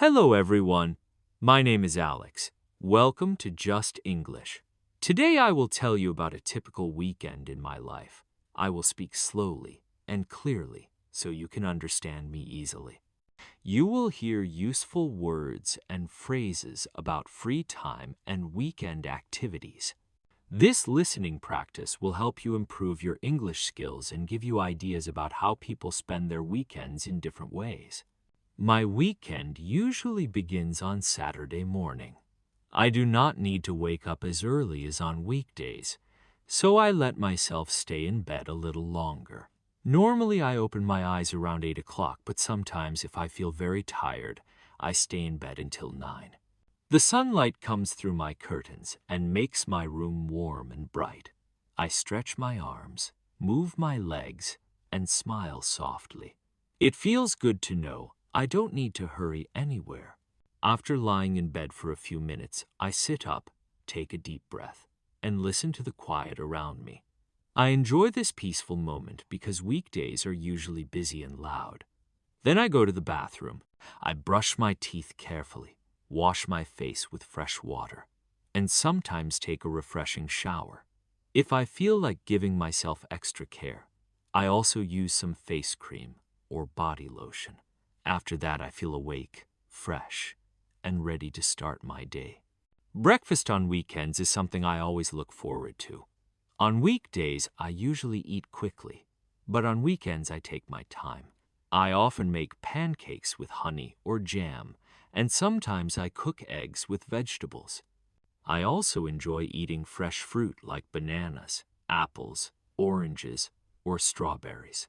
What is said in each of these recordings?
Hello everyone, my name is Alex. Welcome to Just English. Today I will tell you about a typical weekend in my life. I will speak slowly and clearly so you can understand me easily. You will hear useful words and phrases about free time and weekend activities. This listening practice will help you improve your English skills and give you ideas about how people spend their weekends in different ways. My weekend usually begins on Saturday morning. I do not need to wake up as early as on weekdays, so I let myself stay in bed a little longer. Normally I open my eyes around 8 o'clock, but sometimes if I feel very tired, I stay in bed until 9. The sunlight comes through my curtains and makes my room warm and bright. I stretch my arms, move my legs, and smile softly. It feels good to know I don't need to hurry anywhere. After lying in bed for a few minutes, I sit up, take a deep breath, and listen to the quiet around me. I enjoy this peaceful moment because weekdays are usually busy and loud. Then I go to the bathroom. I brush my teeth carefully, wash my face with fresh water, and sometimes take a refreshing shower. If I feel like giving myself extra care, I also use some face cream or body lotion. After that, I feel awake, fresh, and ready to start my day. Breakfast on weekends is something I always look forward to. On weekdays, I usually eat quickly, but on weekends I take my time. I often make pancakes with honey or jam, and sometimes I cook eggs with vegetables. I also enjoy eating fresh fruit like bananas, apples, oranges, or strawberries.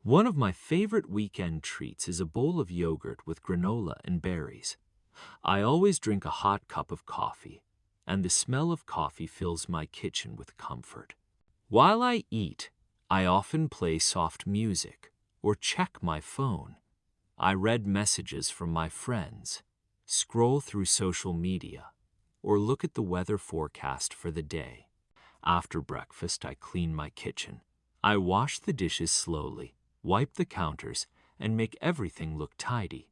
One of my favorite weekend treats is a bowl of yogurt with granola and berries. I always drink a hot cup of coffee, and the smell of coffee fills my kitchen with comfort. While I eat, I often play soft music or check my phone. I read messages from my friends, scroll through social media, or look at the weather forecast for the day. After breakfast, I clean my kitchen. I wash the dishes slowly, wipe the counters, and make everything look tidy.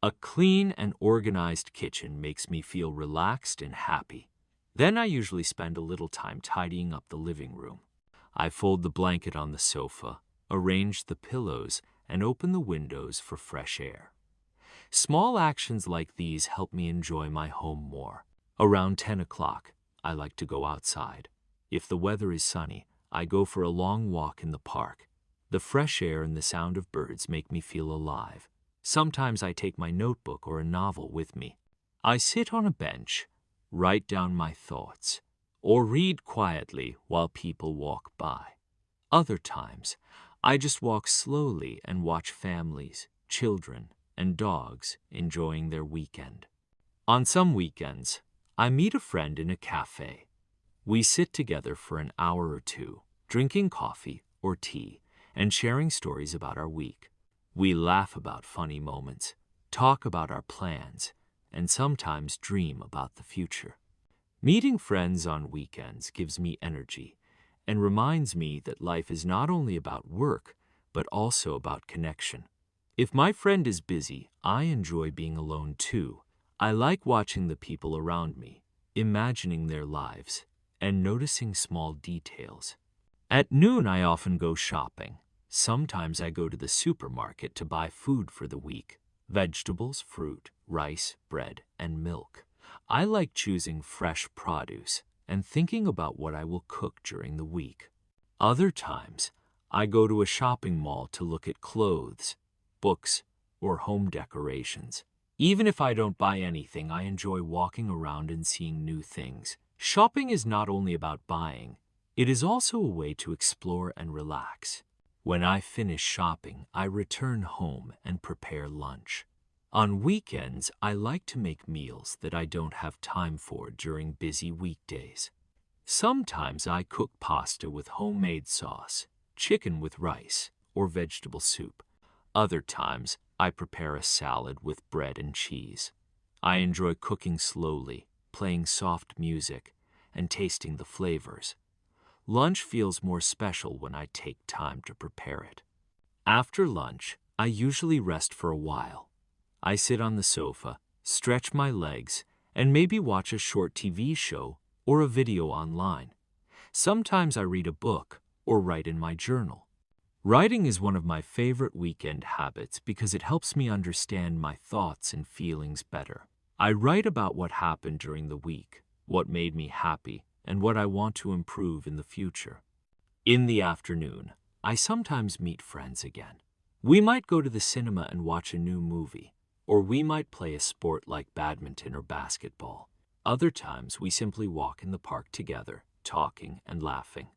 A clean and organized kitchen makes me feel relaxed and happy. Then I usually spend a little time tidying up the living room. I fold the blanket on the sofa, arrange the pillows, and open the windows for fresh air. Small actions like these help me enjoy my home more. Around 10 o'clock, I like to go outside. If the weather is sunny, I go for a long walk in the park. The fresh air and the sound of birds make me feel alive. Sometimes I take my notebook or a novel with me. I sit on a bench, write down my thoughts, or read quietly while people walk by. Other times, I just walk slowly and watch families, children, and dogs enjoying their weekend. On some weekends, I meet a friend in a cafe. We sit together for an hour or two, drinking coffee or tea, and sharing stories about our week. We laugh about funny moments, talk about our plans, and sometimes dream about the future. Meeting friends on weekends gives me energy and reminds me that life is not only about work, but also about connection. If my friend is busy, I enjoy being alone too. I like watching the people around me, imagining their lives, and noticing small details. At noon, I often go shopping. Sometimes I go to the supermarket to buy food for the week: vegetables, fruit, rice, bread, and milk. I like choosing fresh produce and thinking about what I will cook during the week. Other times, I go to a shopping mall to look at clothes, books, or home decorations. Even if I don't buy anything, I enjoy walking around and seeing new things. Shopping is not only about buying, it is also a way to explore and relax. When I finish shopping, I return home and prepare lunch. On weekends, I like to make meals that I don't have time for during busy weekdays. Sometimes I cook pasta with homemade sauce, chicken with rice, or vegetable soup. Other times, I prepare a salad with bread and cheese. I enjoy cooking slowly, playing soft music, and tasting the flavors. Lunch feels more special when I take time to prepare it. After lunch, I usually rest for a while. I sit on the sofa, stretch my legs, and maybe watch a short TV show or a video online. Sometimes I read a book or write in my journal. Writing is one of my favorite weekend habits because it helps me understand my thoughts and feelings better. I write about what happened during the week, what made me happy, and what I want to improve in the future. In the afternoon, I sometimes meet friends again. We might go to the cinema and watch a new movie, or we might play a sport like badminton or basketball. Other times, we simply walk in the park together, talking and laughing.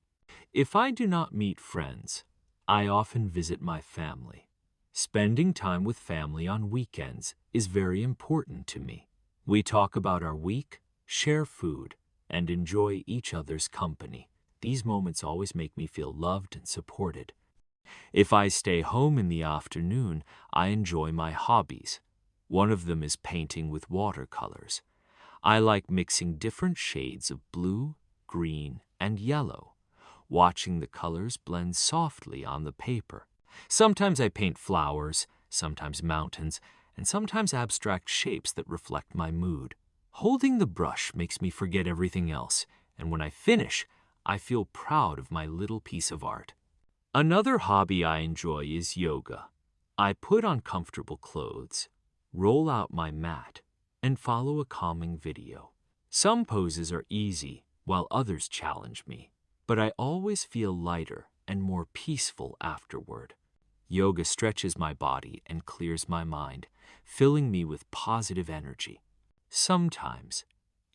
If I do not meet friends, I often visit my family. Spending time with family on weekends is very important to me. We talk about our week, share food, and enjoy each other's company. These moments always make me feel loved and supported. If I stay home in the afternoon, I enjoy my hobbies. One of them is painting with watercolors. I like mixing different shades of blue, green, and yellow, watching the colors blend softly on the paper. Sometimes I paint flowers, sometimes mountains, and sometimes abstract shapes that reflect my mood. Holding the brush makes me forget everything else, and when I finish, I feel proud of my little piece of art. Another hobby I enjoy is yoga. I put on comfortable clothes, roll out my mat, and follow a calming video. Some poses are easy, while others challenge me, but I always feel lighter and more peaceful afterward. Yoga stretches my body and clears my mind, filling me with positive energy. Sometimes,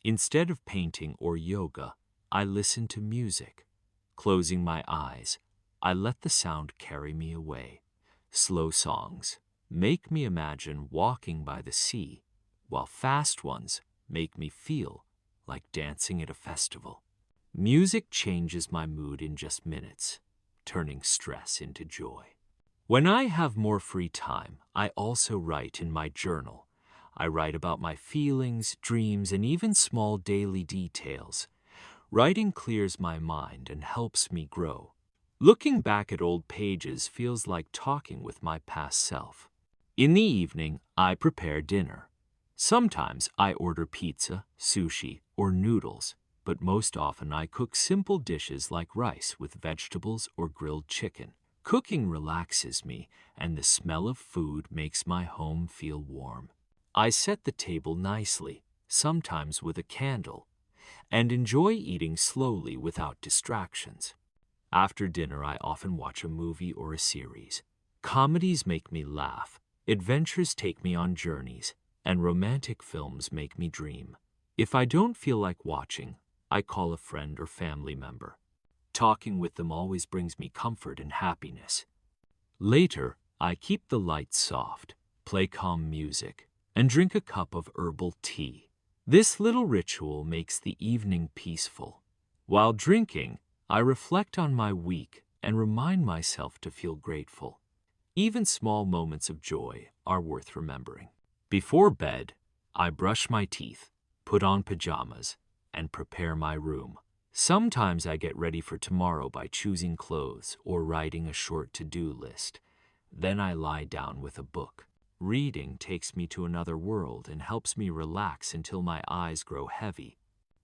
instead of painting or yoga, I listen to music. Closing my eyes, I let the sound carry me away. Slow songs make me imagine walking by the sea, while fast ones make me feel like dancing at a festival. Music changes my mood in just minutes, turning stress into joy. When I have more free time, I also write in my journal. I write about my feelings, dreams, and even small daily details. Writing clears my mind and helps me grow. Looking back at old pages feels like talking with my past self. In the evening, I prepare dinner. Sometimes I order pizza, sushi, or noodles, but most often I cook simple dishes like rice with vegetables or grilled chicken. Cooking relaxes me, and the smell of food makes my home feel warm. I set the table nicely, sometimes with a candle, and enjoy eating slowly without distractions. After dinner, I often watch a movie or a series. Comedies make me laugh, adventures take me on journeys, and romantic films make me dream. If I don't feel like watching, I call a friend or family member. Talking with them always brings me comfort and happiness. Later, I keep the lights soft, play calm music, and drink a cup of herbal tea. This little ritual makes the evening peaceful. While drinking, I reflect on my week and remind myself to feel grateful. Even small moments of joy are worth remembering. Before bed, I brush my teeth, put on pajamas, and prepare my room. Sometimes I get ready for tomorrow by choosing clothes or writing a short to-do list. Then I lie down with a book. Reading takes me to another world and helps me relax until my eyes grow heavy.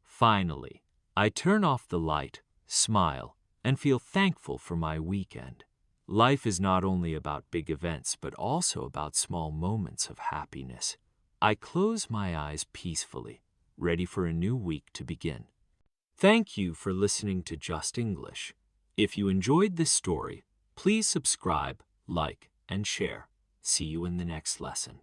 Finally, I turn off the light, smile, and feel thankful for my weekend. Life is not only about big events, but also about small moments of happiness. I close my eyes peacefully, ready for a new week to begin. Thank you for listening to Just English. If you enjoyed this story, please subscribe, like, and share. See you in the next lesson.